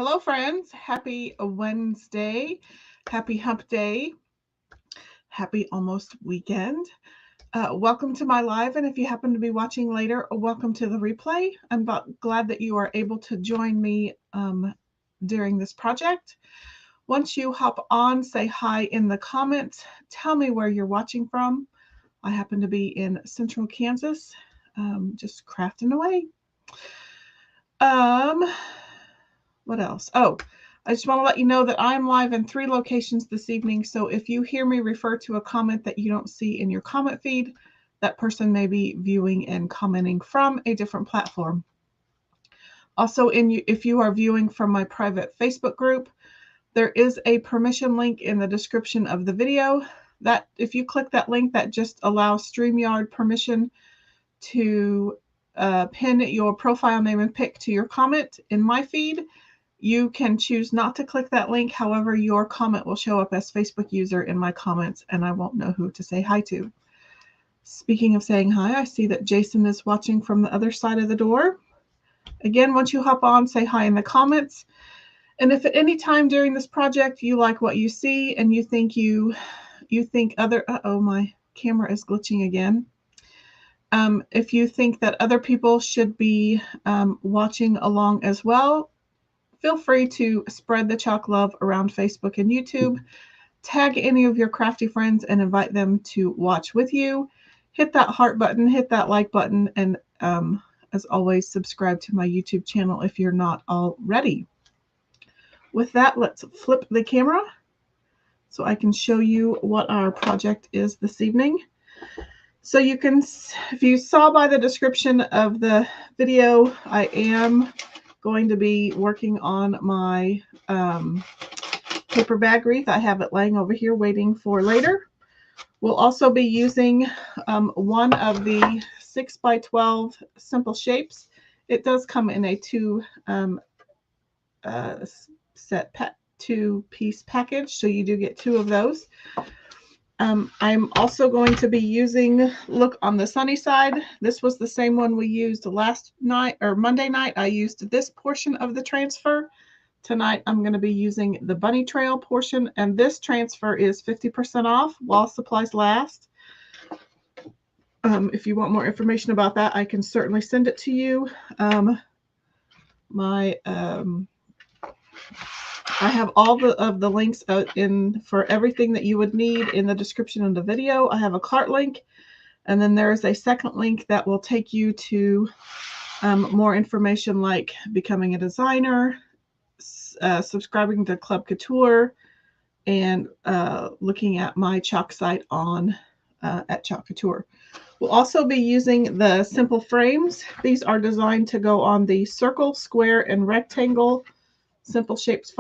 Hello, friends. Happy Wednesday. Happy hump day. Happy almost weekend. Welcome to my live. And if you happen to be watching later, welcome to the replay. I'm glad that you are able to join me during this project. Once you hop on, say hi in the comments. Tell me where you're watching from. I happen to be in central Kansas, just crafting away. What else? Oh, I just want to let you know that I'm live in 3 locations this evening. So if you hear me refer to a comment that you don't see in your comment feed, that person may be viewing and commenting from a different platform. Also, if you are viewing from my private Facebook group, there is a permission link in the description of the video. That if you click that link, that just allows StreamYard permission to pin your profile name and pic to your comment in my feed. You can choose not to click that link. However, your comment will show up as Facebook user in my comments, and I won't know who to say hi to. Speaking of saying hi, I see that Jason is watching from the other side of the door. Again, once you hop on, say hi in the comments. And if at any time during this project you like what you see and you think other, my camera is glitching again. If you think that other people should be watching along as well, feel free to spread the chalk love around Facebook and YouTube. Tag any of your crafty friends and invite them to watch with you. Hit that heart button, hit that like button, and as always, subscribe to my YouTube channel if you're not already. With that, let's flip the camera so I can show you what our project is this evening. So you can, if you saw by the description of the video, I am going to be working on my paper bag wreath. I have it laying over here waiting for later. We'll also be using one of the 6x12 simple shapes. It does come in a two-piece package, so you do get 2 of those. I'm also going to be using, look on the sunny side, this was the same one we used last night or Monday night. I used this portion of the transfer. Tonight I'm going to be using the bunny trail portion, and this transfer is 50% off while supplies last. If you want more information about that, I can certainly send it to you. I have all of the links in for everything that you would need in the description of the video. I have a cart link, and then there is a second link that will take you to more information like becoming a designer, subscribing to Club Couture, and looking at my chalk site on at Chalk Couture. We'll also be using the simple frames. These are designed to go on the circle, square, and rectangle simple shapes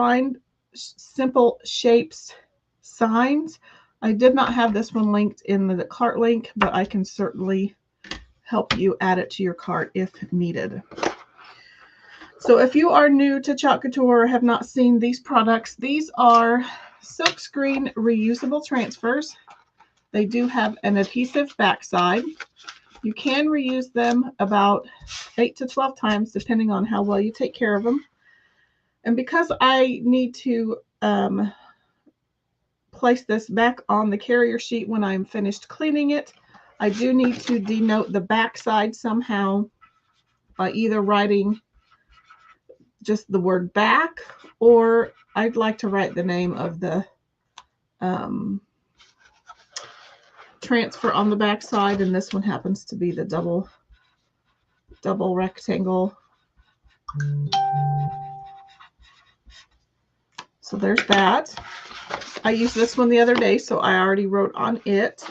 signs. I did not have this one linked in the cart link, but I can certainly help you add it to your cart if needed. So if you are new to Chalk Couture or have not seen these products, these are silkscreen reusable transfers. They do have an adhesive backside. You can reuse them about 8 to 12 times depending on how well you take care of them. And because I need to place this back on the carrier sheet when I'm finished cleaning it, I do need to denote the back side somehow by either writing just the word back, or I'd like to write the name of the transfer on the back side, and this one happens to be the double rectangle. So there's that. I used this one the other day, so I already wrote on it.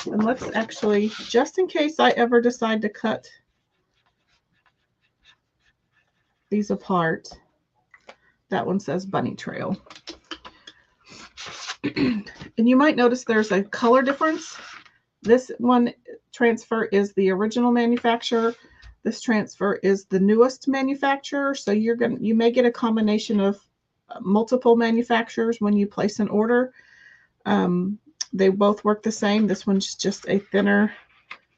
And let's actually, just in case I ever decide to cut these apart, that one says bunny trail. And you might notice there's a color difference. This one transfer is the original manufacturer. This transfer is the newest manufacturer. So you may get a combination of multiple manufacturers when you place an order. They both work the same. This one's just a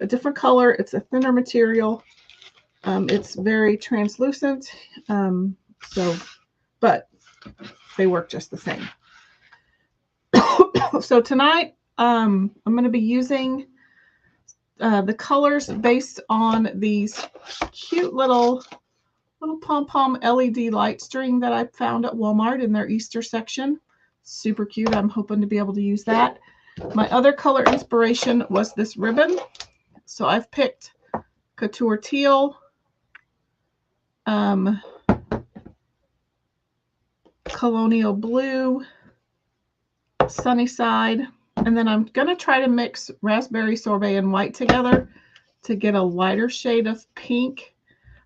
different color. It's a thinner material. It's very translucent. So but they work just the same. So tonight, I'm going to be using the colors based on these cute little pom-pom LED light string that I found at Walmart in their Easter section. Super cute. I'm hoping to be able to use that. My other color inspiration was this ribbon. So I've picked Couture Teal, Colonial Blue, Sunnyside, and then I'm going to try to mix Raspberry Sorbet and White together to get a lighter shade of pink.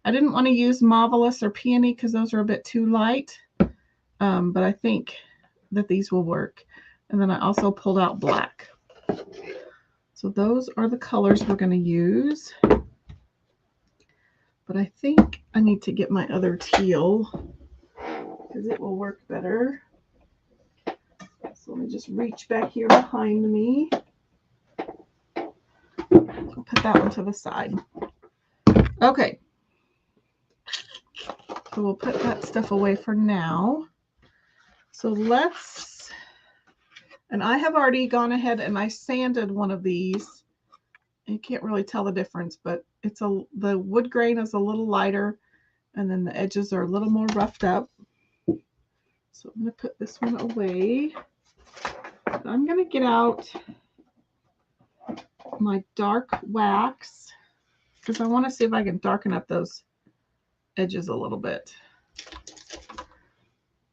I didn't want to use Marvelous or Peony because those are a bit too light, but I think that these will work. And then I also pulled out black. So those are the colors we're going to use. But I think I need to get my other teal because it will work better. So let me just reach back here behind me. I'll put that one to the side. Okay. So we'll put that stuff away for now. So let's, and I have already gone ahead and I sanded one of these. You can't really tell the difference, but the wood grain is a little lighter and then the edges are a little more roughed up. So I'm going to put this one away. I'm going to get out my dark wax because I want to see if I can darken up those edges a little bit.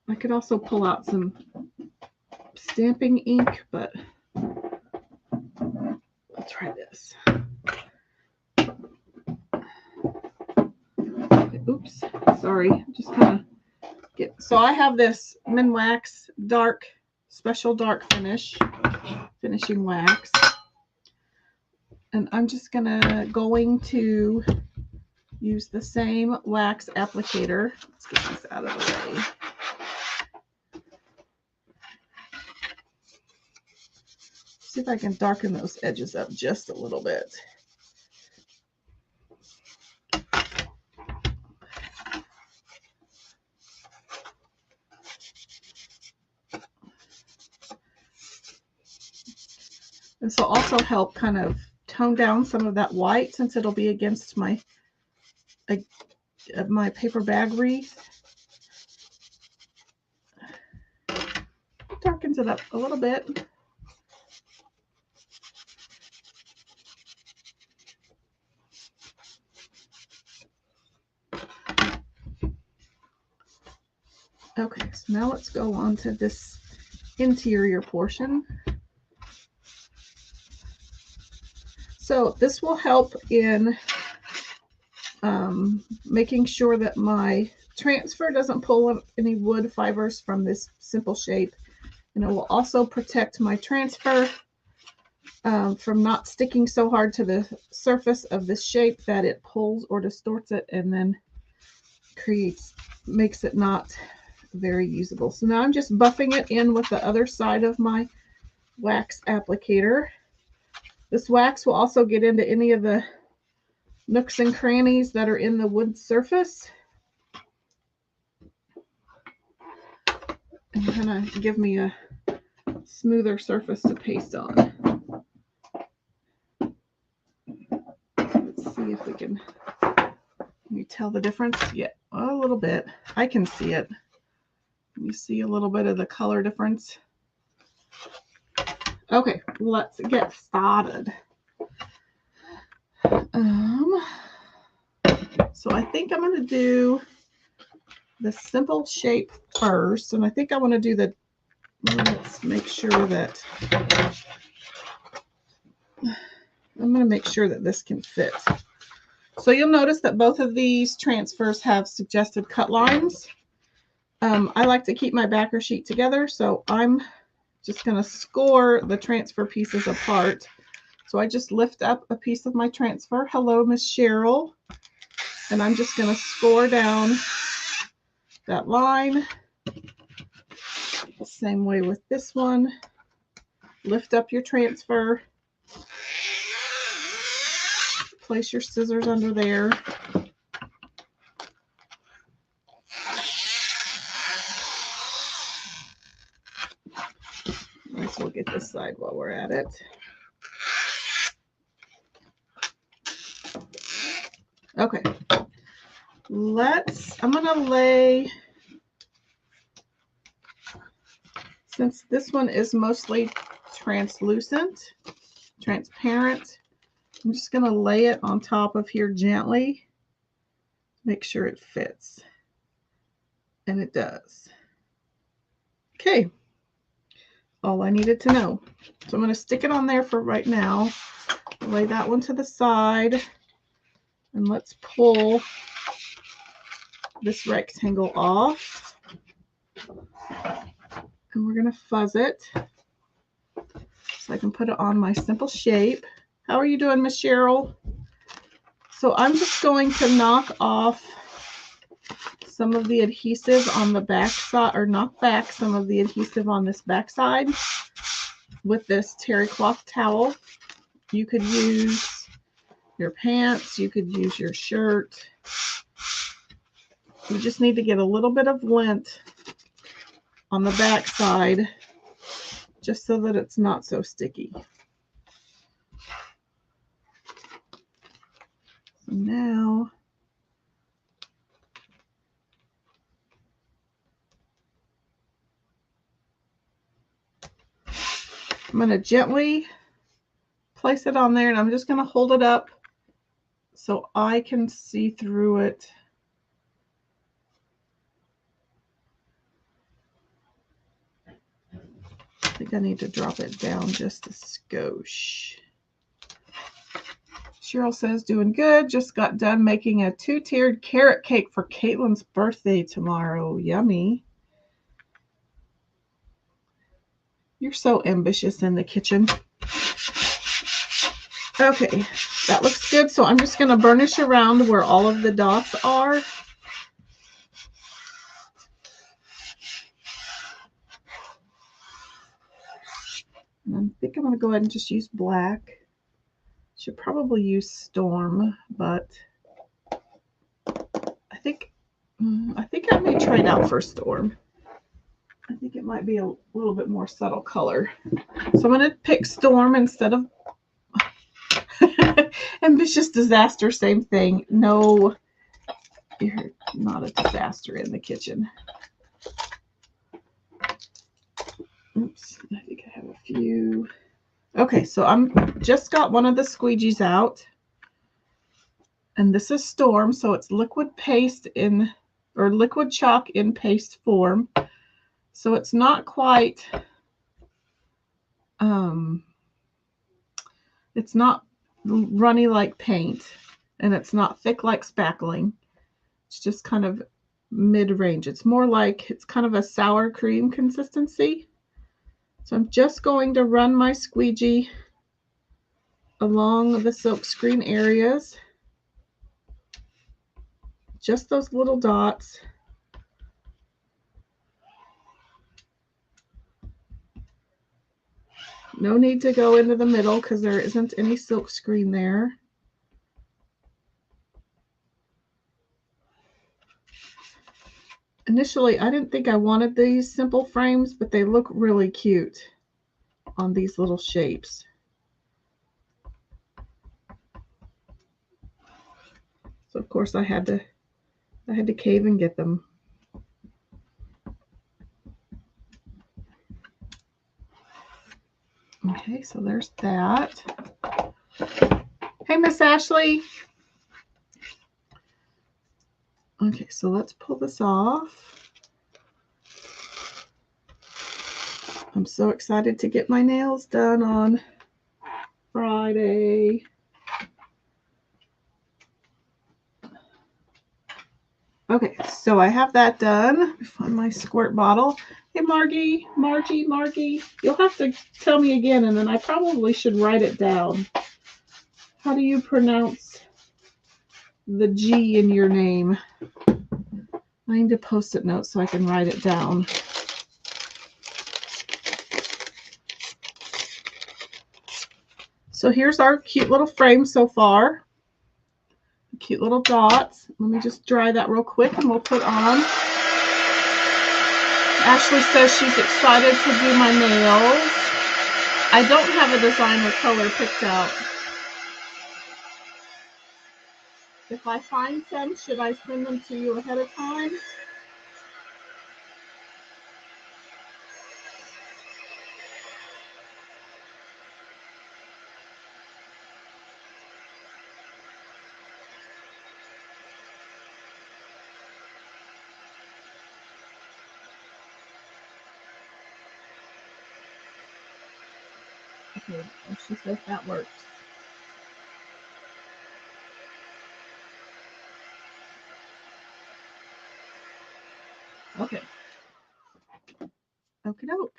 I could also pull out some stamping ink, but I'll try this. Okay, oops, sorry. Just kind of so I have this Minwax dark, special dark finishing wax. And I'm just going to use the same wax applicator. Let's get this out of the way. See if I can darken those edges up just a little bit. This will also help kind of tone down some of that white since it'll be against my paper bag wreath. Darkens it up a little bit. Okay, so now let's go on to this interior portion. So this will help in making sure that my transfer doesn't pull any wood fibers from this simple shape. And it will also protect my transfer from not sticking so hard to the surface of this shape that it pulls or distorts it and then makes it not very usable. So now I'm just buffing it in with the other side of my wax applicator. This wax will also get into any of the nooks and crannies that are in the wood surface and kind of give me a smoother surface to paste on. Let's see if we can you tell the difference? Yeah, a little bit. I can see it. You see a little bit of the color difference. Okay, let's get started. So I think I'm going to do the simple shape first, and I think I want to do let's make sure that I'm going to make sure that this can fit. So you'll notice that both of these transfers have suggested cut lines. I like to keep my backer sheet together, so I'm just going to score the transfer pieces apart. So I just lift up a piece of my transfer. Hello, Miss Cheryl. And I'm just going to score down that line. Same way with this one. Lift up your transfer. Place your scissors under there. this side while we're at it. Okay. I'm going to lay, since this one is mostly transparent, I'm just going to lay it on top of here gently. Make sure it fits. And it does. Okay. All I needed to know. So I'm going to stick it on there for right now. Lay that one to the side. And let's pull this rectangle off. And we're going to fuzz it so I can put it on my simple shape. How are you doing, Miss Cheryl? So I'm just going to knock off some of the adhesive on the back side, or knock back some of the adhesive on this back side with this terry cloth towel. You could use your pants, you could use your shirt. You just need to get a little bit of lint on the back side just so that it's not so sticky. So now I'm going to gently place it on there, and I'm just going to hold it up so I can see through it. I think I need to drop it down just a skosh. Cheryl says, doing good. Just got done making a 2-tiered carrot cake for Caitlin's birthday tomorrow. Yummy. You're so ambitious in the kitchen. Okay, that looks good. So I'm just going to burnish around where all of the dots are. And I think I'm going to go ahead and just use black. Should probably use Storm, but I think I may trade out for Storm. I think it might be a little bit more subtle color. So I'm going to pick Storm instead of Ambitious Disaster, same thing. No, you're not a disaster in the kitchen. Oops, I think I have a few. Okay, so I'm just got one of the squeegees out. And this is Storm, so it's liquid paste in, or liquid chalk in paste form. So it's not quite, it's not runny like paint, and it's not thick like spackling. It's just kind of mid-range. It's more like, it's kind of a sour cream consistency. So I'm just going to run my squeegee along the silk screen areas. Just those little dots. No need to go into the middle because there isn't any silk screen there. Initially, I didn't think I wanted these simple frames, but they look really cute on these little shapes. So of course I had to cave and get them. Okay, so there's that. Hey, Miss Ashley. Okay, so let's pull this off. I'm so excited to get my nails done on Friday. Okay, so I have that done. Find my squirt bottle. Hey, Margie, you'll have to tell me again, and then I probably should write it down. How do you pronounce the G in your name? I need a post-it note so I can write it down. So here's our cute little frame so far. Cute little dots. Let me just dry that real quick and we'll put on. Ashley says she's excited to do my nails. I don't have a design or color picked out. If I find some, should I send them to you ahead of time? Okay, she says that works. Okay. Okie doke.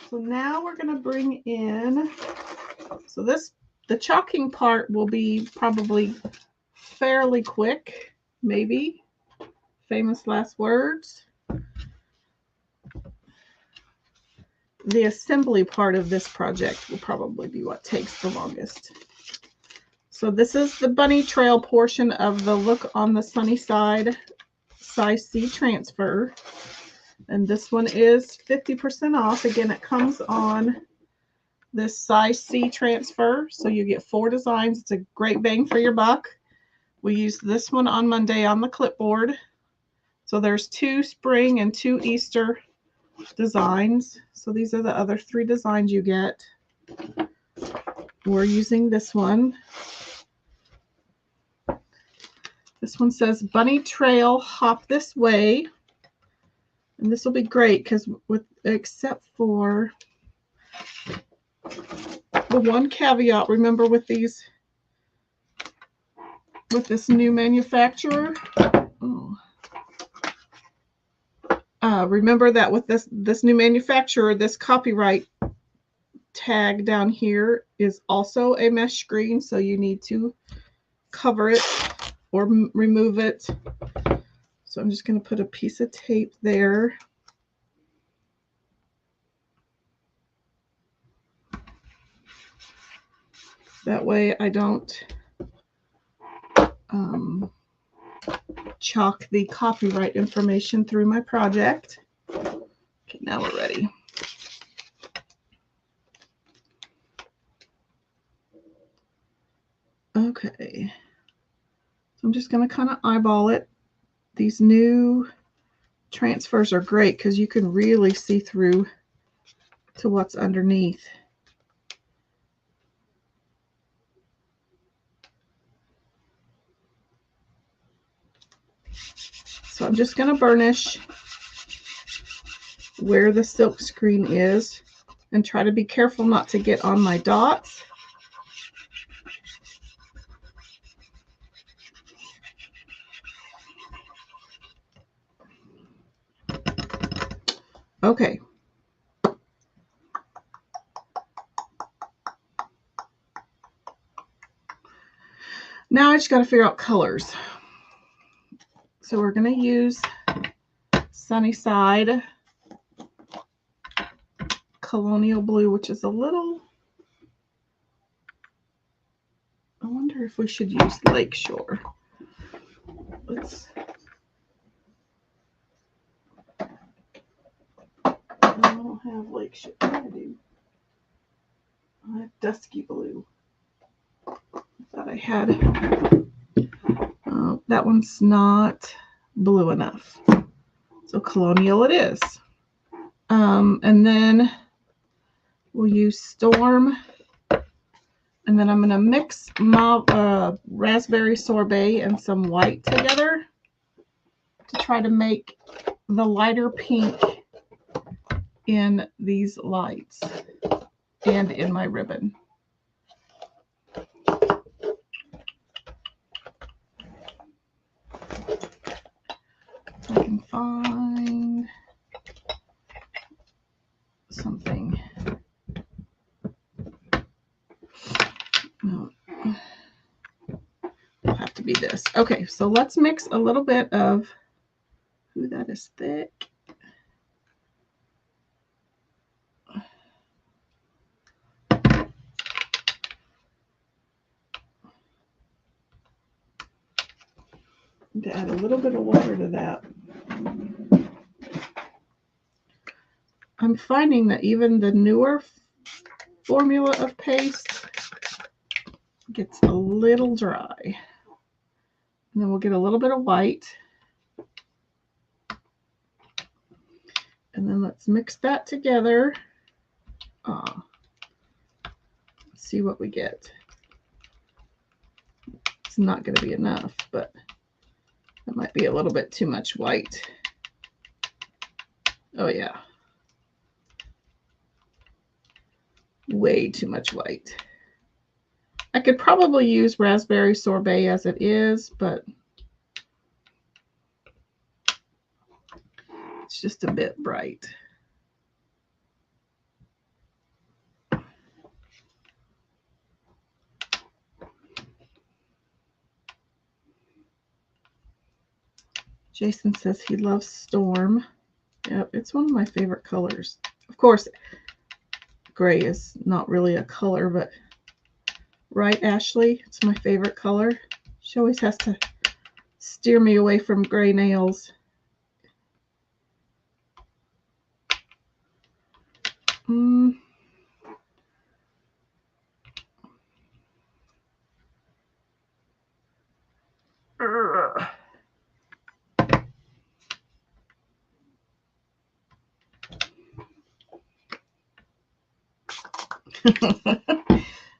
So now we're going to bring in, so the chalking part will be probably fairly quick, maybe. Famous last words. The assembly part of this project will probably be what takes the longest. So this is the bunny trail portion of the Look on the Sunny Side size C transfer. And this one is 50% off. Again, it comes on this size C transfer. So you get 4 designs. It's a great bang for your buck. We used this one on Monday on the clipboard. So there's 2 spring and 2 Easter designs. So these are the other 3 designs you get. We're using this one. This one says Bunny Trail Hop This Way. And this will be great because except for the one caveat, remember with this new manufacturer, remember that with this new manufacturer, this copyright tag down here is also a mesh screen, so you need to cover it or remove it. So I'm just going to put a piece of tape there. That way I don't chalk the copyright information through my project. Okay, now we're ready. Okay, so I'm just going to kind of eyeball it. These new transfers are great because you can really see through to what's underneath. So I'm just going to burnish where the silk screen is and try to be careful not to get on my dots. Okay. Now I just got to figure out colors. So we're going to use Sunny Side Colonial Blue, which is a little, I wonder if we should use Lakeshore. I don't have Lakeshore. I do. I have Dusky Blue. I thought I had. That one's not blue enough. So Colonial it is. And then we'll use Storm. And then I'm going to mix my raspberry sorbet and some white together to try to make the lighter pink in these lights and in my ribbon. If I can find something. No. It'll have to be this. Okay, so let's mix a little bit of, ooh, that is thick. To add a little bit of water to that. I'm finding that even the newer formula of paste gets a little dry. And then we'll get a little bit of white. And then let's mix that together. Let's see what we get. It's not going to be enough, but that might be a little bit too much white. Oh yeah. Way too much white. I could probably use raspberry sorbet as it is, but it's just a bit bright. Jason says he loves Storm. Yep, it's one of my favorite colors. Of course, gray is not really a color, but right, Ashley? It's my favorite color. She always has to steer me away from gray nails.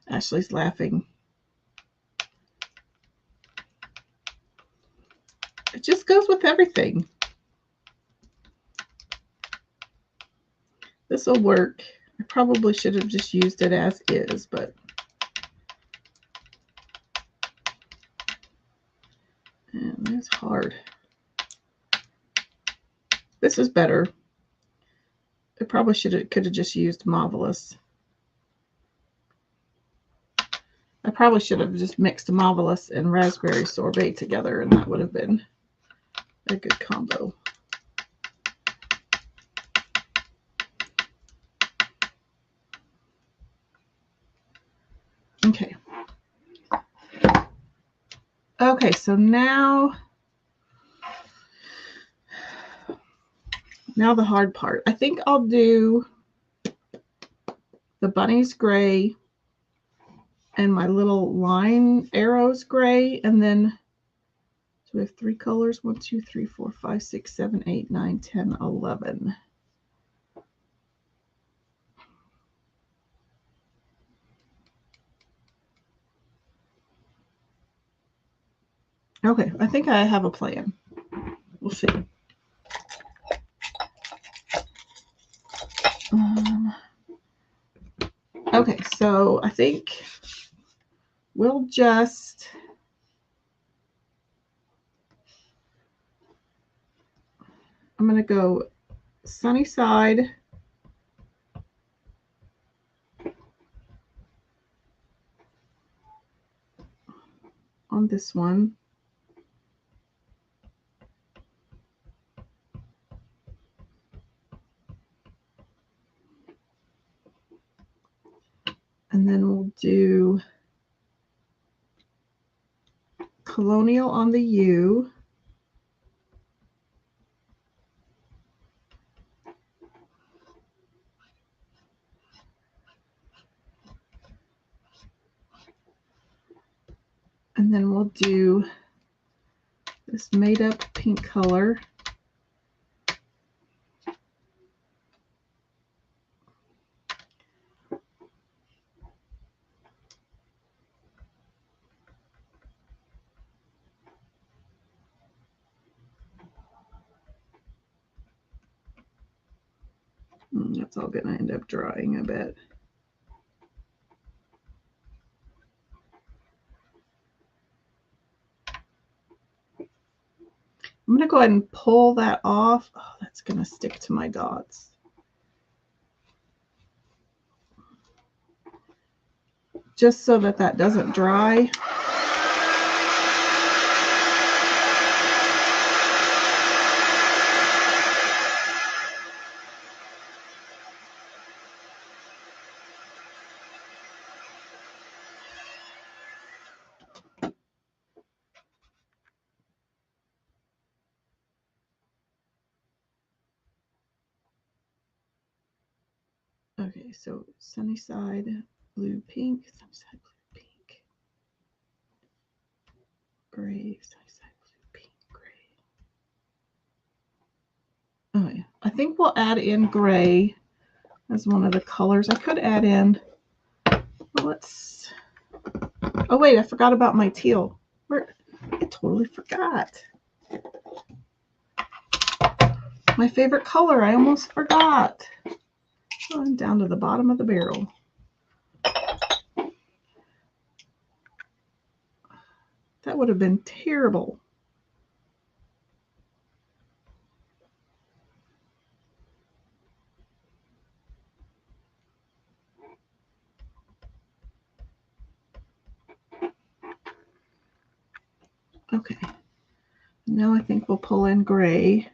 Ashley's laughing. It just goes with everything. This will work. I probably should have just used it as is, but man, it's hard. This is better. I probably could have just used Marvelous. I probably should have just mixed Marvelous and raspberry sorbet together, and that would have been a good combo. Okay. Okay, so now the hard part. I think I'll do the bunnies gray and my little line arrows gray, and then so we have 3 colors. 1, 2, 3, 4, 5, 6, 7, 8, 9, 10, 11. Okay, I think I have a plan. We'll see. Okay, so I think we'll just I'm going to go sunny side on this one. And then we'll do Colonial on the U. And then we'll do this made up pink color. That's all going to end up drying, I bet. I'm going to go ahead and pull that off. Oh, that's going to stick to my dots. Just so that that doesn't dry. Okay, so Sunnyside blue pink, Sunnyside blue pink, gray, Sunnyside blue pink, gray. Oh yeah, I think we'll add in gray as one of the colors. I could add in, well, oh wait, I forgot about my teal. I totally forgot. My favorite color, I almost forgot. Oh, I'm down to the bottom of the barrel. That would have been terrible. Okay, now I think we'll pull in gray.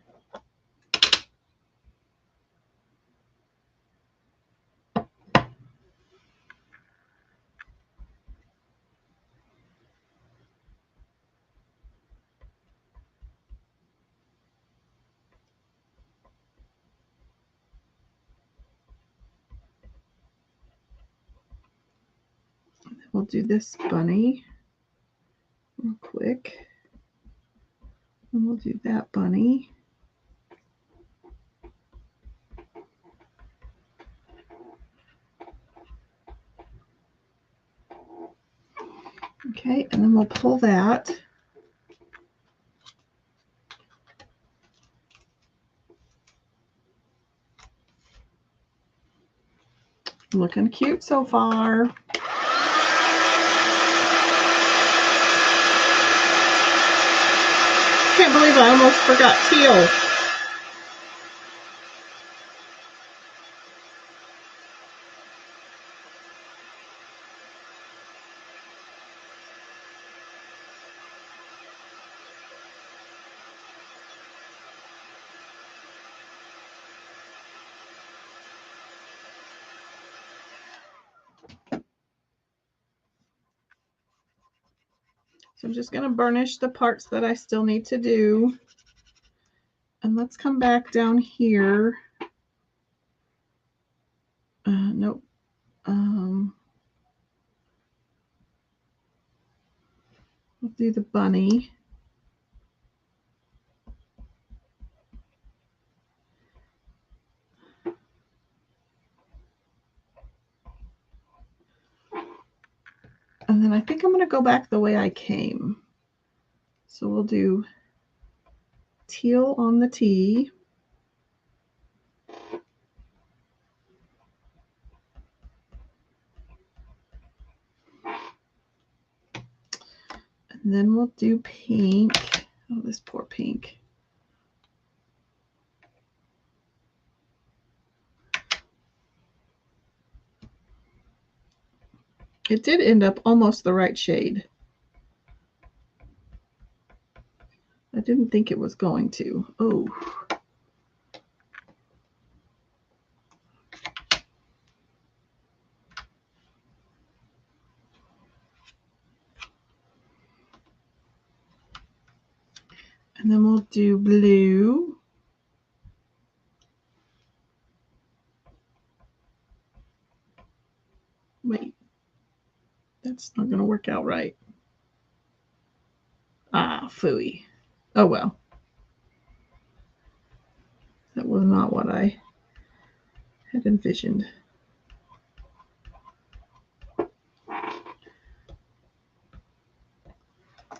We'll do this bunny real quick. And we'll do that bunny. Okay, and then we'll pull that. Looking cute so far. Can't believe I almost forgot teal. So I'm just going to burnish the parts that I still need to do. And let's come back down here. Nope. We'll do the bunny. And then I think I'm going to go back the way I came. So we'll do teal on the T. And then we'll do pink. Oh, this poor pink. It did end up almost the right shade. I didn't think it was going to. Oh. And then we'll do blue. Wait, that's not going to work out right. Ah, phooey. Oh well. That was not what I had envisioned.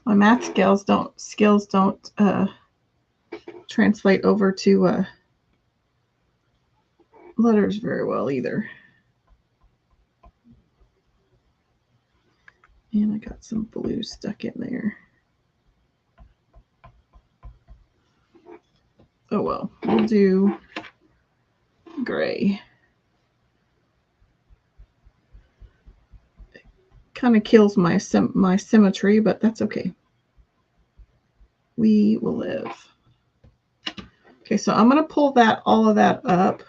My math skills don't translate over to letters very well either. And I got some blue stuck in there. Oh well, we'll do gray. It kind of kills my symmetry, but that's okay. We will live. Okay, so I'm going to pull all of that up.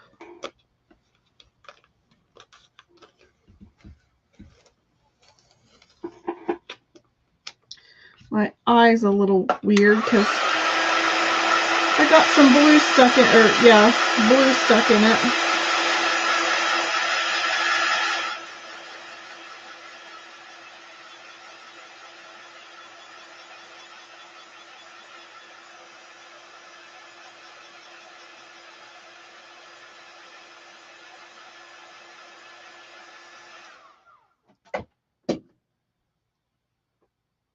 My eye's a little weird because I got some blue stuck in, blue stuck in it.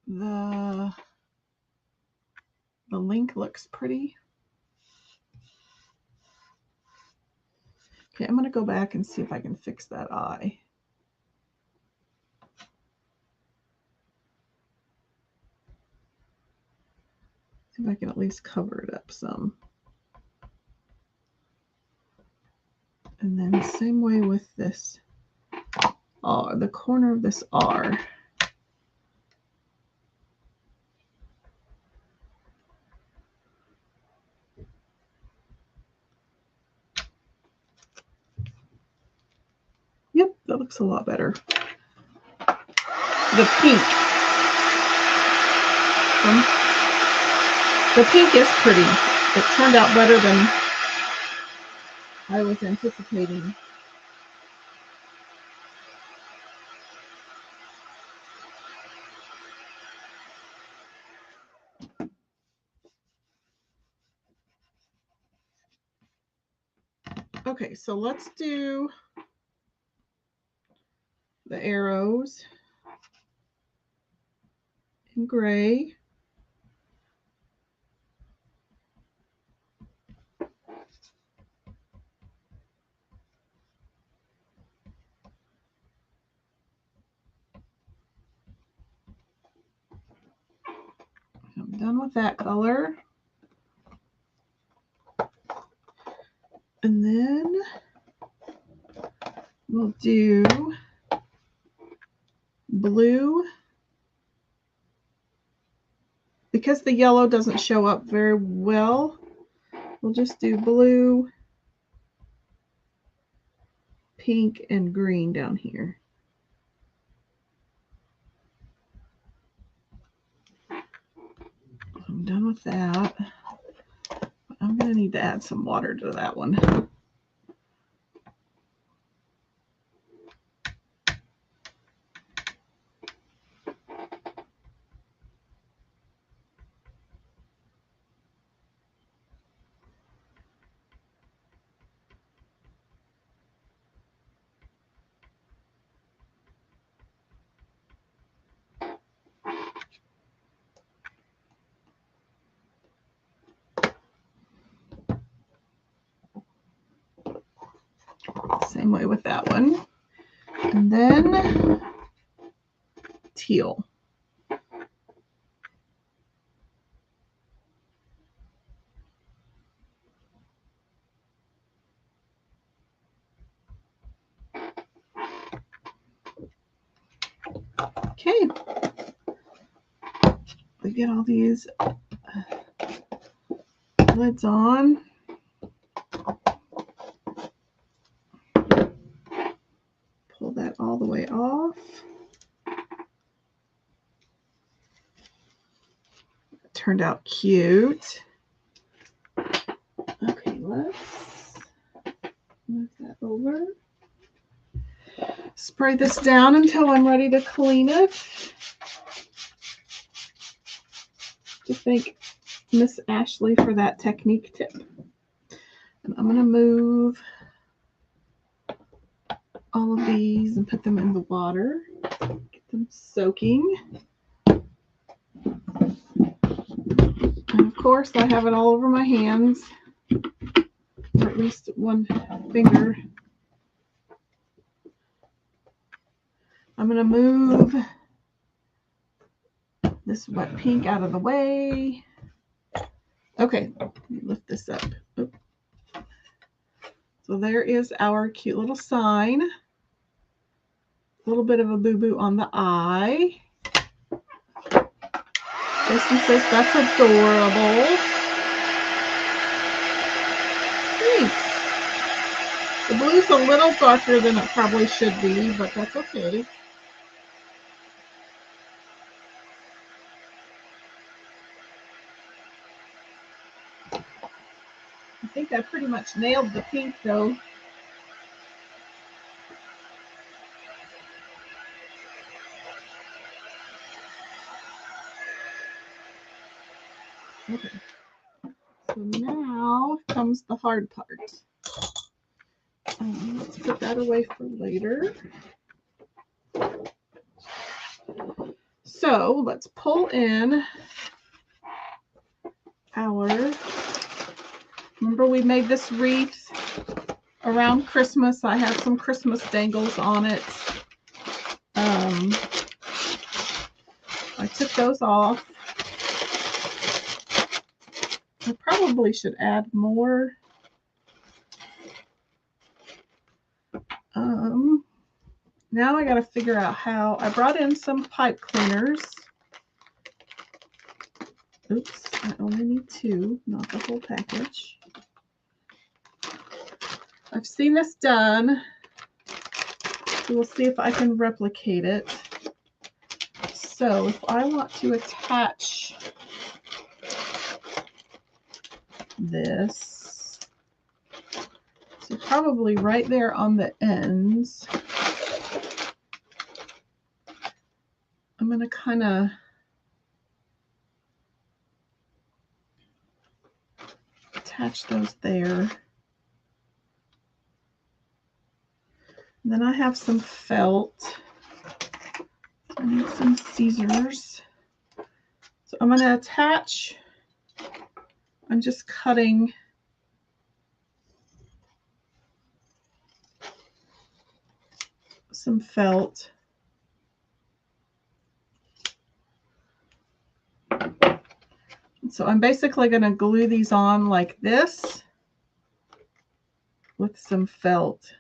the link looks pretty. Okay, I'm going to go back and see if I can fix that eye. See if I can at least cover it up some. And then same way with this R, the corner of this R. Yep, that looks a lot better. The pink. The pink is pretty. It turned out better than I was anticipating. Okay, so let's do the arrows in gray. I'm done with that color. And then we'll do blue. Because the yellow doesn't show up very well, we'll just do blue, pink, and green down here. I'm done with that. I'm going to need to add some water to that one. Same way with that one. And then teal. Okay. We get all these lids on. Pull that all the way off. It turned out cute. Okay, let's move that over. Spray this down until I'm ready to clean it. To thank Miss Ashley for that technique tip. And I'm going to move all of these and put them in the water. Get them soaking. And of course, I have it all over my hands, or at least one finger. I'm going to move this wet pink out of the way. Okay, let me lift this up. Oop. So there is our cute little sign. A little bit of a boo-boo on the eye. Jason says that's adorable. Thanks. The blue's a little darker than it probably should be, but that's okay. I think I pretty much nailed the pink though. Okay. So now comes the hard part. Let's put that away for later. So let's pull in our, remember we made this wreath around Christmas. I have some Christmas dangles on it. I took those off. I probably should add more. Now I got to figure out how. I brought in some pipe cleaners. Oops, I only need 2, not the whole package. I've seen this done. So we'll see if I can replicate it. So if I want to attach this, so probably right there on the ends, I'm going to kind of attach those there. And then I have some felt. I need some scissors. So I'm going to attach, I'm just cutting some felt. So I'm basically going to glue these on like this with some felt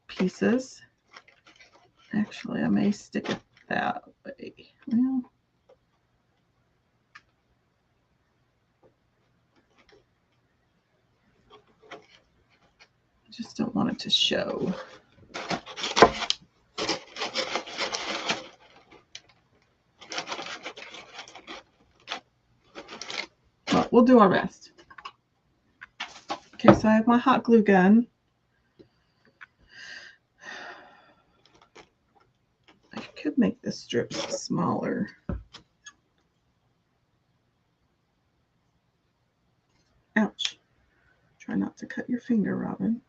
pieces. Actually, I may stick it that way. Well, I just don't want it to show. Well, we'll do our best. Okay, so I have my hot glue gun. I could make the strips smaller. Ouch. Try not to cut your finger, Robin.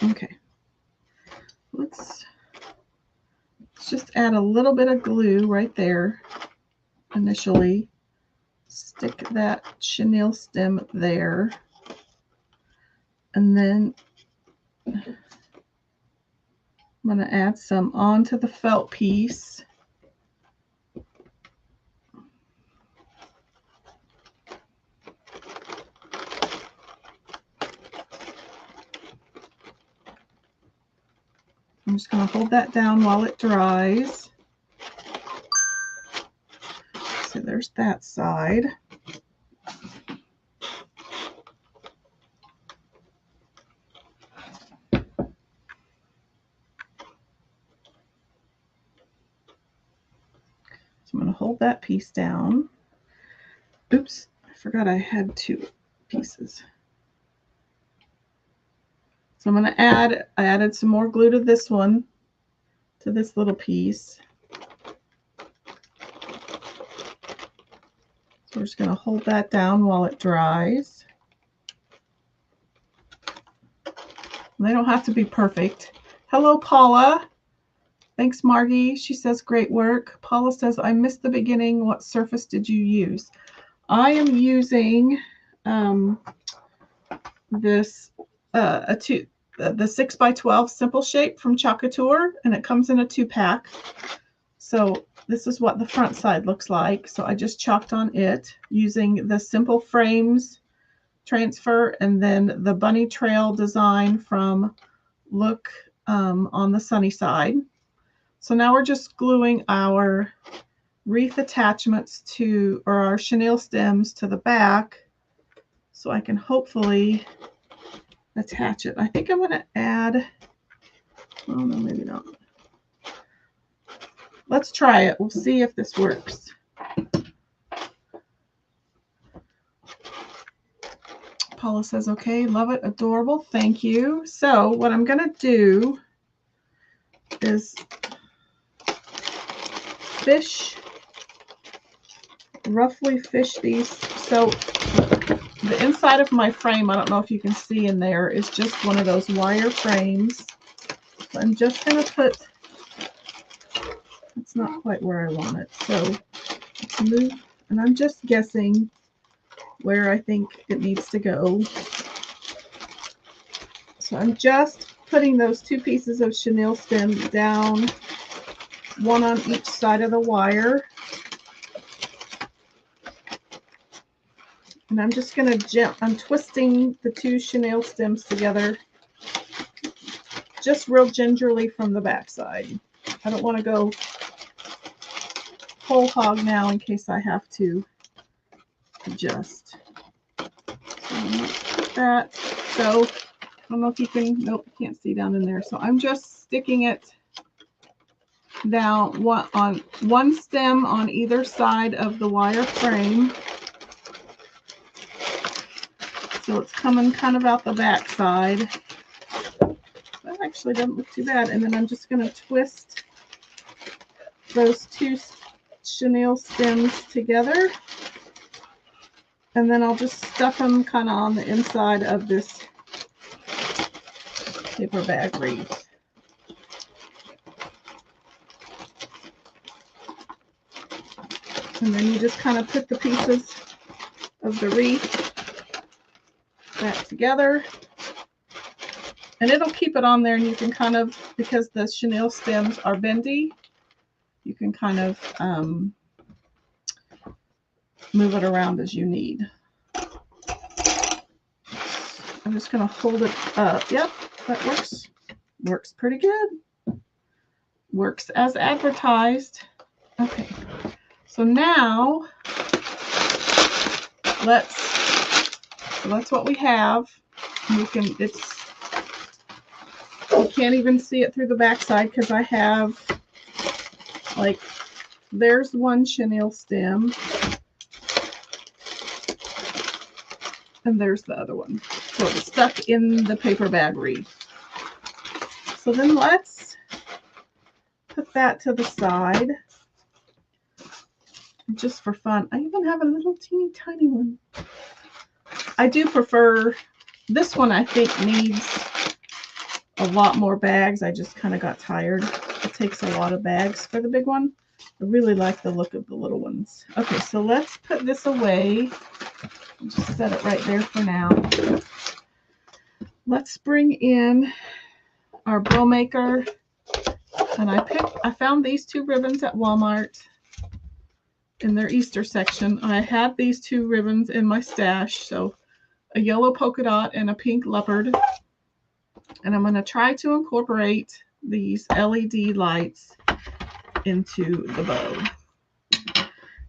Okay. Let's just add a little bit of glue right there initially. Stick that chenille stem there. And then I'm going to add some onto the felt piece. I'm just going to hold that down while it dries. So there's that side. I'm going to hold that piece down. Oops, I forgot I had 2 pieces. So I'm going to add, I added some more glue to this one, to this little piece. So we're just going to hold that down while it dries. And they don't have to be perfect. Hello, Paula. Thanks, Margie. She says, great work. Paula says, I missed the beginning. What surface did you use? I am using this, the 6x12 simple shape from Couture, and it comes in a 2-pack. So this is what the front side looks like. So I just chalked on it using the Simple Frames transfer and then the bunny trail design from Look on the Sunny Side. So now we're just gluing our wreath attachments to, or our chenille stems to the back, so I can hopefully attach it. I think I'm going to add, well, no, maybe not. Let's try it. We'll see if this works. Paula says, okay, love it, adorable, thank you. So what I'm going to do is roughly fish these. So the inside of my frame, I don't know if you can see in there, is just one of those wire frames. So I'm just going to put, it's not quite where I want it. So let's move, and I'm just guessing where I think it needs to go. So I'm just putting those 2 pieces of chenille stem down, one on each side of the wire. And I'm just going to I'm twisting the 2 chenille stems together just real gingerly from the back side. I don't want to go whole hog now in case I have to adjust. So I'm going to put that. So I don't know if you can, nope, you can't see down in there. So I'm just sticking it down on one stem on either side of the wire frame. So it's coming kind of out the back side. That actually doesn't look too bad. And then I'm just going to twist those 2 chenille stems together. And then I'll just stuff them kind of on the inside of this paper bag wreath. And then you just kind of put the pieces of the wreath back together. And it'll keep it on there, and you can kind of, because the chenille stems are bendy, you can kind of move it around as you need. I'm just going to hold it up. Yep, that works. Works pretty good. Works as advertised. Okay, so now that's what we have. You can't even see it through the back side because I have, like, there's one chenille stem and there's the other one. So it's stuck in the paper bag wreath. So then let's put that to the side. Just for fun. I even have a little teeny tiny one. I do prefer this one. I think needs a lot more bags. I just kind of got tired. It takes a lot of bags for the big one. I really like the look of the little ones. Okay, so let's put this away. I'll just set it right there for now. Let's bring in our bow maker. And I found these 2 ribbons at Walmart in their Easter section. I had these 2 ribbons in my stash, so a yellow polka dot and a pink leopard. And I'm going to try to incorporate these LED lights into the bow.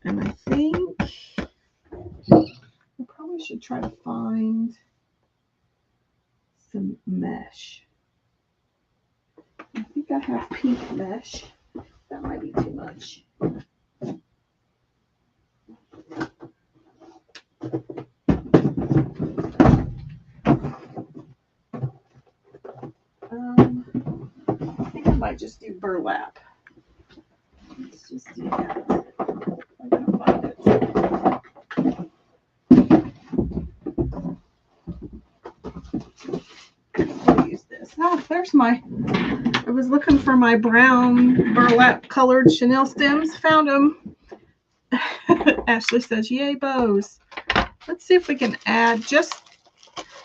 And I think I probably should try to find some mesh. I think I have pink mesh. That might be too much. I think I might just do burlap. Let's just do that. I'm going to find it. I'll use this. Oh, there's I was looking for my brown burlap colored chenille stems. Found them. Ashley says, yay, bows. Let's see if we can add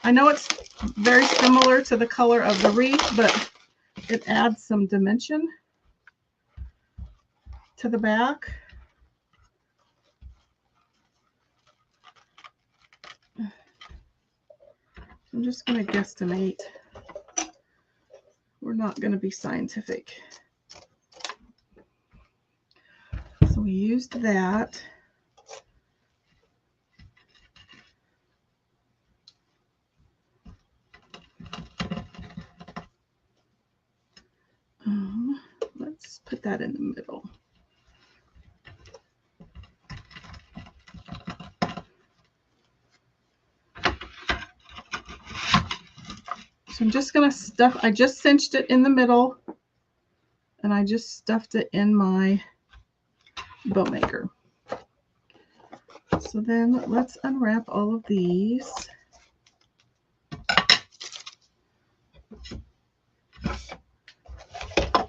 I know it's very similar to the color of the wreath, but it adds some dimension to the back. I'm just going to guesstimate. We're not going to be scientific. So we used that. Let's put that in the middle. So I'm just going to stuff, I just cinched it in the middle, and I just stuffed it in my bow maker. So then let's unwrap all of these.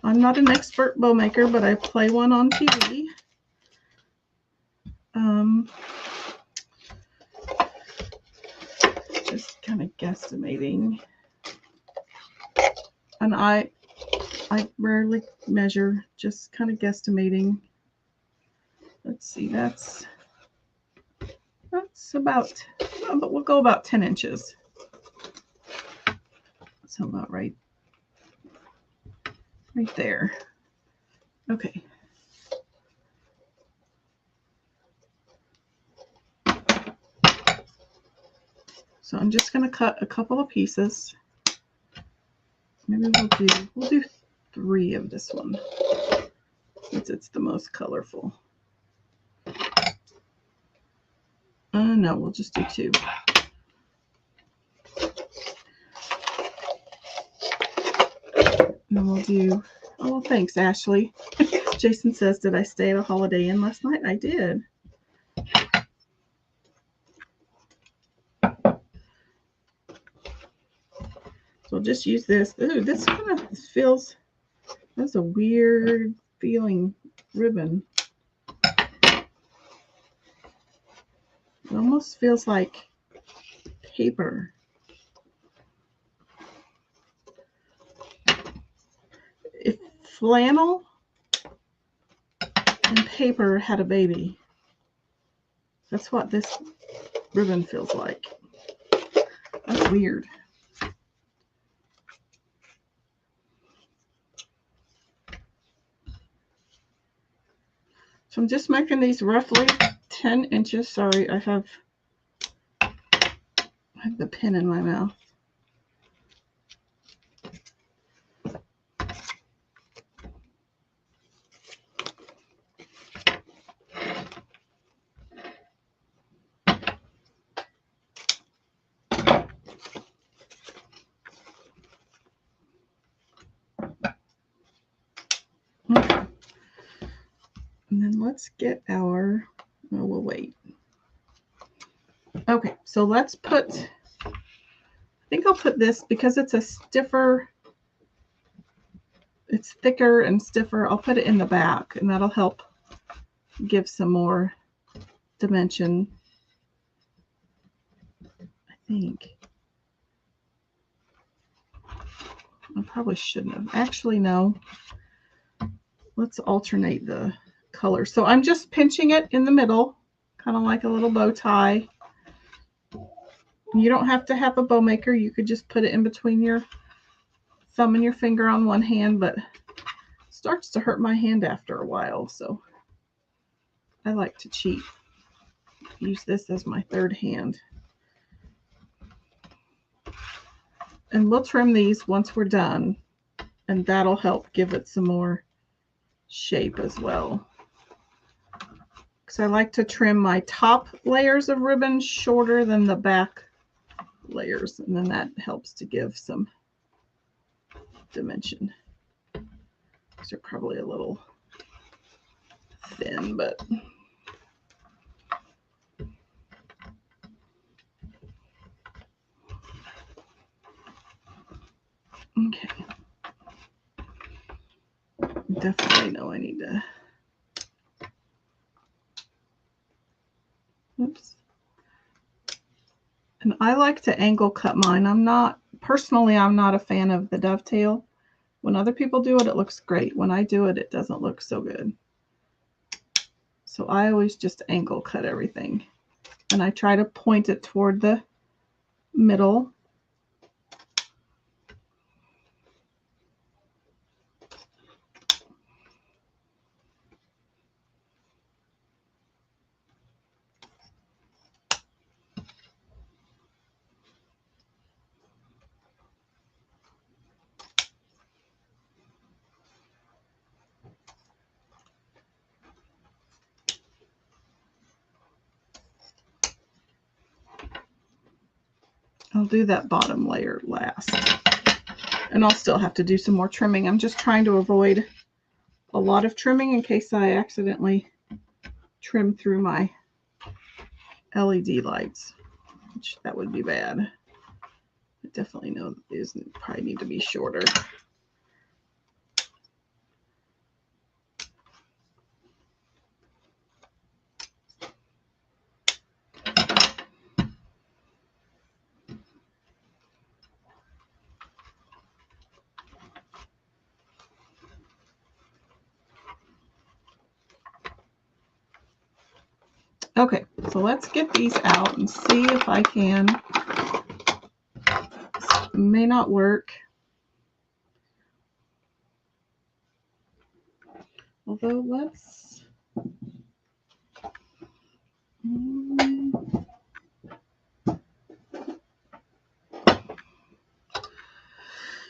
I'm not an expert bow maker, but I play one on TV. Just kind of guesstimating. And I rarely measure, just kind of guesstimating. Let's see, that's about, but we'll go about 10 inches. So about right there. Okay. So I'm just going to cut a couple of pieces. Maybe we'll do 3 of this one, since it's the most colorful. No, we'll just do 2. And then we'll do, oh, well, thanks, Ashley. Jason says, did I stay at a Holiday Inn last night? I did. So I'll just use this. Ooh, this kind of feels, that's a weird feeling ribbon. It almost feels like paper. If flannel and paper had a baby, that's what this ribbon feels like. That's weird. So I'm just making these roughly 10 inches. Sorry, I have the pen in my mouth. Okay. And then let's get our, oh, we'll wait. Okay, so let's put, I think I'll put this, because it's a stiffer, it's thicker and stiffer, I'll put it in the back, and that'll help give some more dimension, I think. I probably shouldn't have. Actually, no. Let's alternate the color. So I'm just pinching it in the middle, kind of like a little bow tie. You don't have to have a bow maker. You could just put it in between your thumb and your finger on one hand, but it starts to hurt my hand after a while, so I like to cheat. Use this as my third hand. And we'll trim these once we're done, and that'll help give it some more shape as well. Because I like to trim my top layers of ribbon shorter than the back layers, and then that helps to give some dimension. These are probably a little thin, but okay. Definitely know I need to, oops. And I like to angle cut mine. I'm not a fan of the dovetail. When other people do it, it looks great. When I do it, it doesn't look so good. So I always just angle cut everything. And I try to point it toward the middle. I'll do that bottom layer last. And I'll still have to do some more trimming. I'm just trying to avoid a lot of trimming in case I accidentally trim through my LED lights, which that would be bad. I definitely know these probably need to be shorter. Okay, so let's get these out and see if I can. This may not work. Although let's.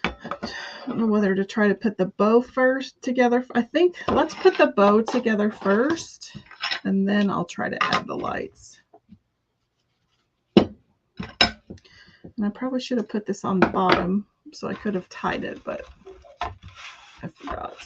I don't know whether to try to put the bow first together. I think let's put the bow together first, and then I'll try to add the lights. And I probably should have put this on the bottom so I could have tied it, but I forgot.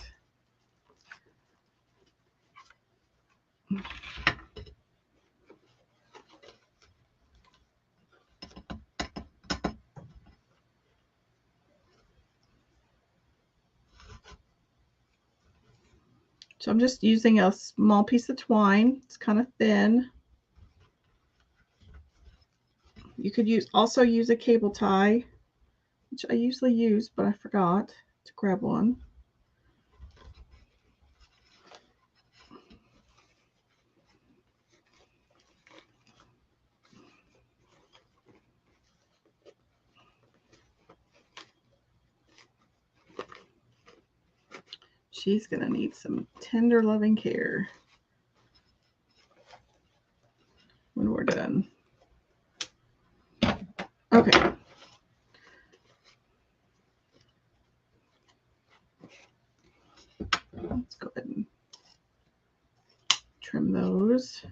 So I'm just using a small piece of twine. It's kind of thin. You could also use a cable tie, which I usually use, but I forgot to grab one. She's going to need some tender loving care when we're done. Okay. Let's go ahead and trim those.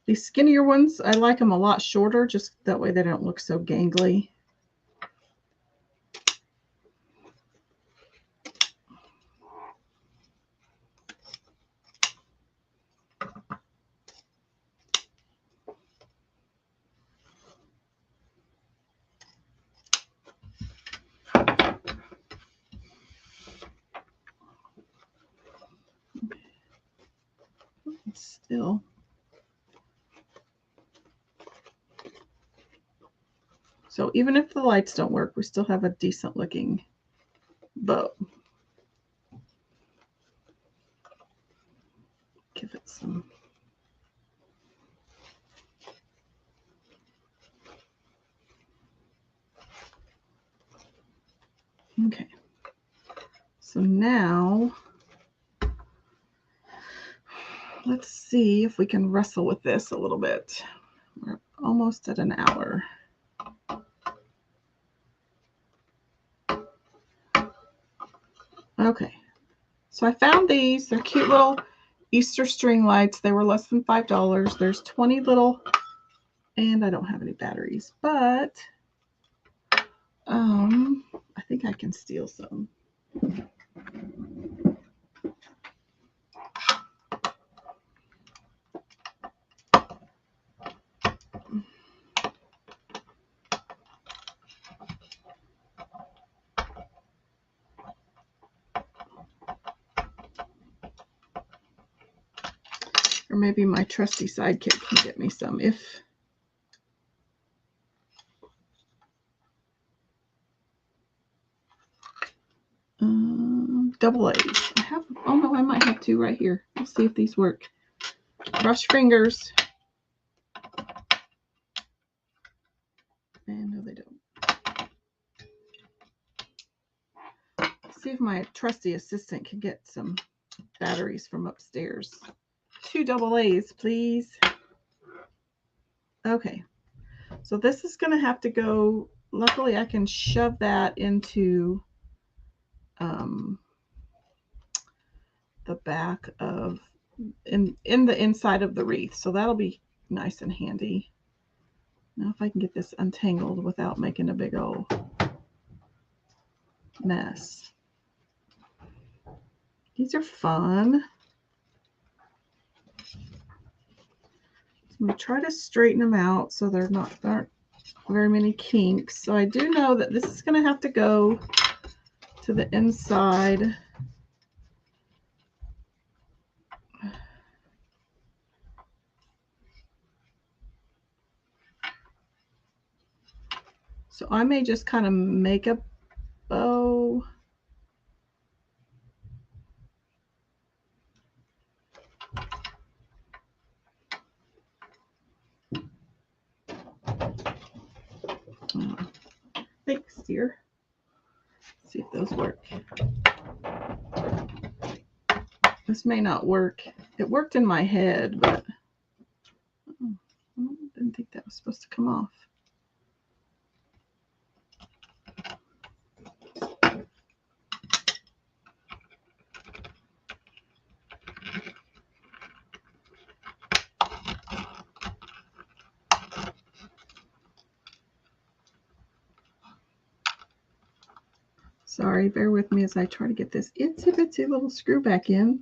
These skinnier ones, I like them a lot shorter, just that way they don't look so gangly. Still. So even if the lights don't work, we still have a decent looking bow. Give it some. Okay. So now let's see if we can wrestle with this a little bit. We're almost at an hour. Okay, so I found these. They're cute little Easter string lights. They were less than $5. There's 20 little, and I don't have any batteries, but I think I can steal some. Or maybe my trusty sidekick can get me some if. Double A's. I have, oh no, I might have two right here. Let's see if these work. Brush fingers. And no, they don't. Let's see if my trusty assistant can get some batteries from upstairs. 2 double A's, please. Okay. So this is going to have to go. Luckily, I can shove that into the back of in the inside of the wreath, so that'll be nice and handy. Now if I can get this untangled without making a big old mess. These are fun. I'm going to try to straighten them out so there aren't very many kinks. So I do know that this is going to have to go to the inside. So I may just kind of make a bow. Thanks, dear. Let's see if those work. This may not work. It worked in my head, but I didn't think that was supposed to come off. Sorry, bear with me as I try to get this itsy bitsy little screw back in.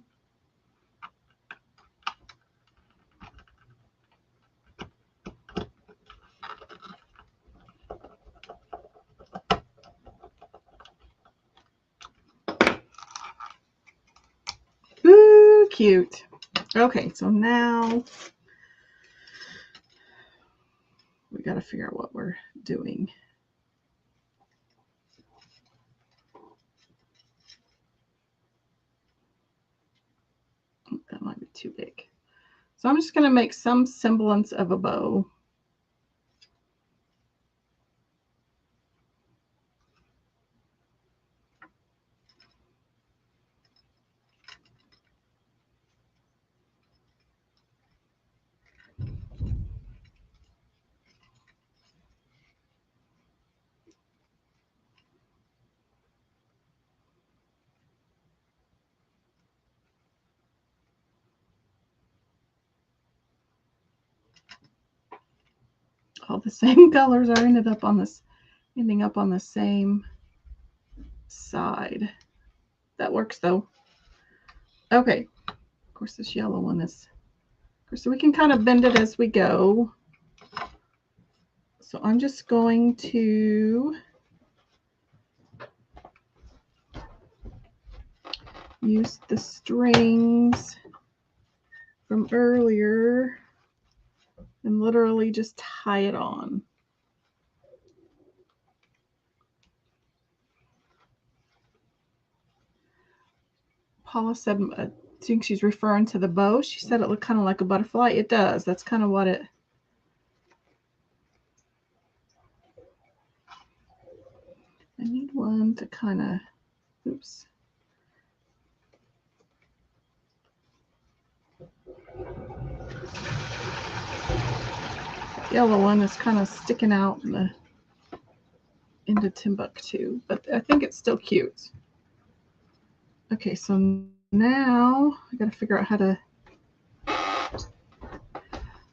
Ooh, cute. Okay, so now we got to figure out what we're doing. That might be too big. So I'm just going to make some semblance of a bow. All the same colors are ending up on the same side. That works though. Okay. Of course, this yellow one is, of course, so we can kind of bend it as we go. So I'm just going to use the strings from earlier and literally just tie it on. Paula said, I think she's referring to the bow. She said it looked kind of like a butterfly. It does. That's kind of what it. I need one to kind of, oops. The yellow one is kind of sticking out into Timbuktu, but I think it's still cute. Okay, so now I got to figure out how to.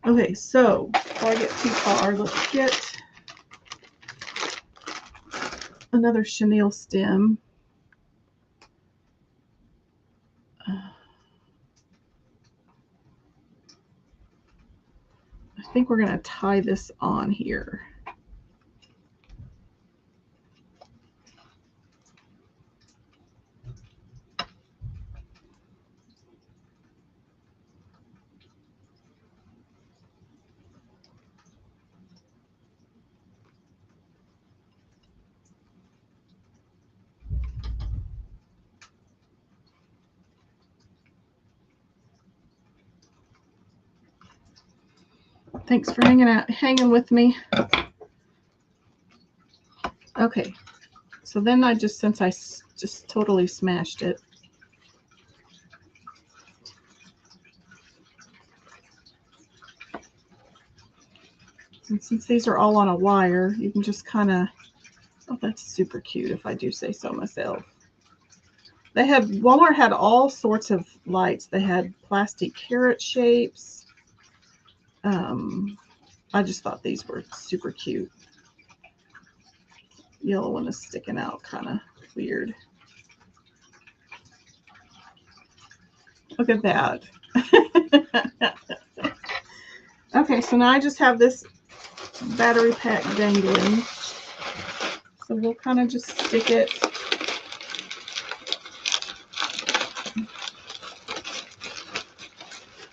Okay, so before I get too far, let's get another chenille stem. I think we're going to tie this on here. Thanks for hanging with me. Okay, so then since I just totally smashed it, and since these are all on a wire, you can just kind of, oh, that's super cute if I do say so myself. Walmart had all sorts of lights. They had plastic carrot shapes. I just thought these were super cute. Yellow one is sticking out kind of weird. Look at that. Okay, so now I just have this battery pack dangling. So we'll kind of just stick it.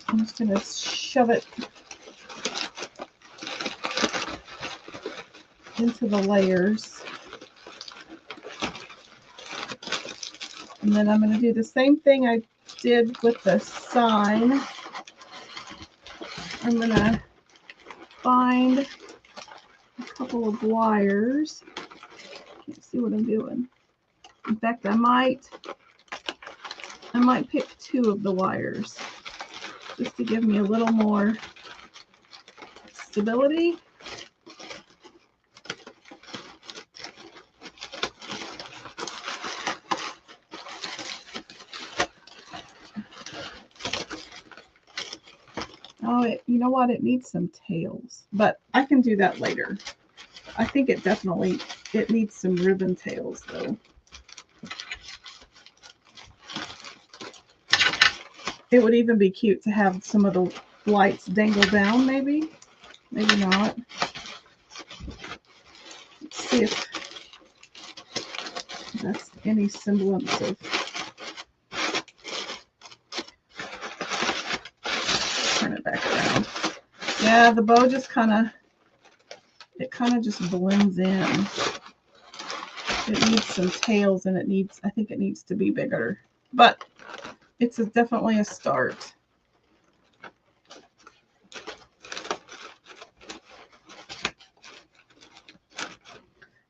I'm just going to shove it into the layers. And then I'm going to do the same thing I did with the sign. I'm going to find a couple of wires. Can't see what I'm doing. In fact, I might pick 2 of the wires just to give me a little more stability. Oh, you know what? It needs some tails, but I can do that later. I think it needs some ribbon tails though. It would even be cute to have some of the lights dangle down, maybe. Maybe not. Let's see if that's any semblance of. Turn it back around. Yeah, the bow just kind of just blends in. It needs some tails, and I think it needs to be bigger, but it's definitely a start.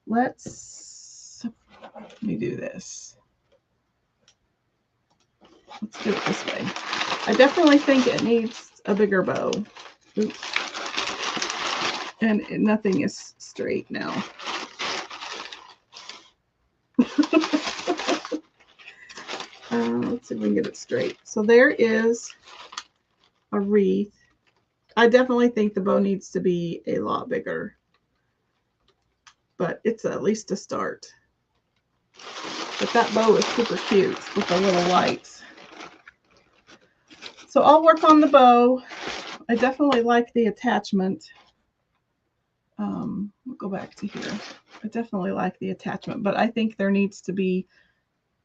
Let me do this. Let's do it this way. I definitely think it needs a bigger bow. Oops. And nothing is straight now. Let's see if we can get it straight. So there is a wreath. I definitely think the bow needs to be a lot bigger, but it's at least a start. But that bow is super cute with the little lights. So I'll work on the bow. I definitely like the attachment. We'll go back to here. I definitely like the attachment, but I think there needs to be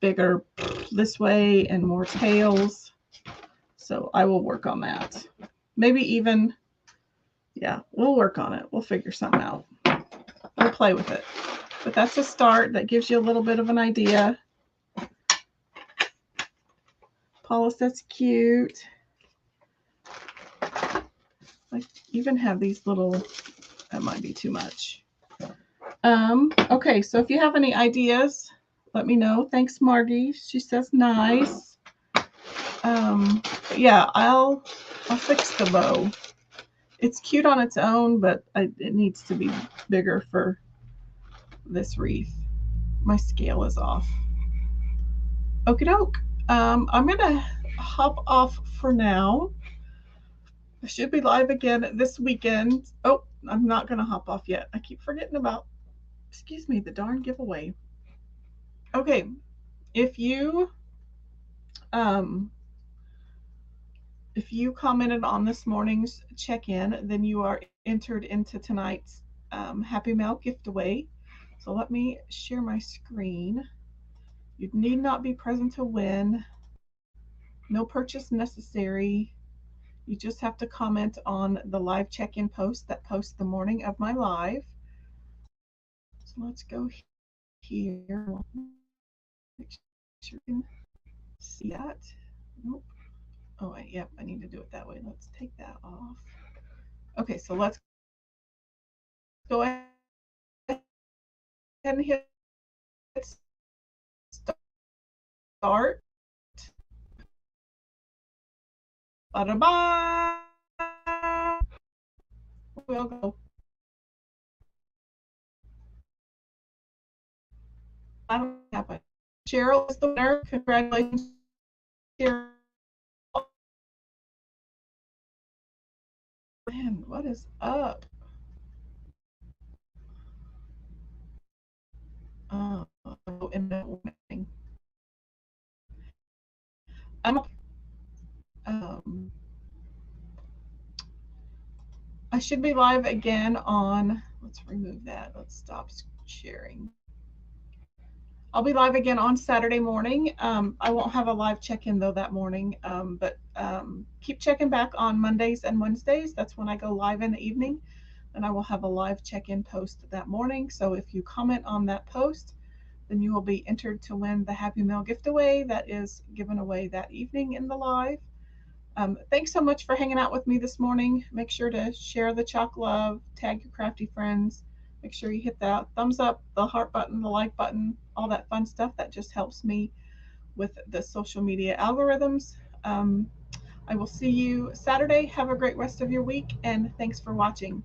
bigger this way and more tails. So I will work on that. Maybe even, yeah, we'll work on it. We'll figure something out. We'll play with it. But that's a start. That gives you a little bit of an idea. Paula, that's cute. I even have these little, that might be too much. Okay, so if you have any ideas, let me know. Thanks, Margie. She says nice. Yeah, I'll fix the bow. It's cute on its own, but it needs to be bigger for this wreath. My scale is off. Okie doke. I'm gonna hop off for now. I should be live again this weekend. Oh, I'm not gonna hop off yet. I keep forgetting about, excuse me, the darn giveaway. Okay, if you commented on this morning's check-in, then you are entered into tonight's Happy Mail giveaway. So let me share my screen. You need not be present to win. No purchase necessary. You just have to comment on the live check-in post that posts the morning of my live. So let's go here. Make sure you can see that. Nope. Oh, wait, yep, I need to do it that way. Let's take that off. Okay, so let's go ahead and hit start. Bye-bye. We'll go. I don't happen. Cheryl is the winner. Congratulations, Cheryl. Man, what is up? Warning. Um, I should be live again on, let's remove that. Let's stop sharing. I'll be live again on Saturday morning. I won't have a live check-in though that morning, but keep checking back on Mondays and Wednesdays. That's when I go live in the evening, and I will have a live check-in post that morning. So if you comment on that post, then you will be entered to win the Happy Mail giveaway that is given away that evening in the live. Thanks so much for hanging out with me this morning. Make sure to share the chalk love, tag your crafty friends. Make sure you hit that thumbs up, the heart button, the like button, all that fun stuff. That just helps me with the social media algorithms. I will see you Saturday. Have a great rest of your week, and thanks for watching.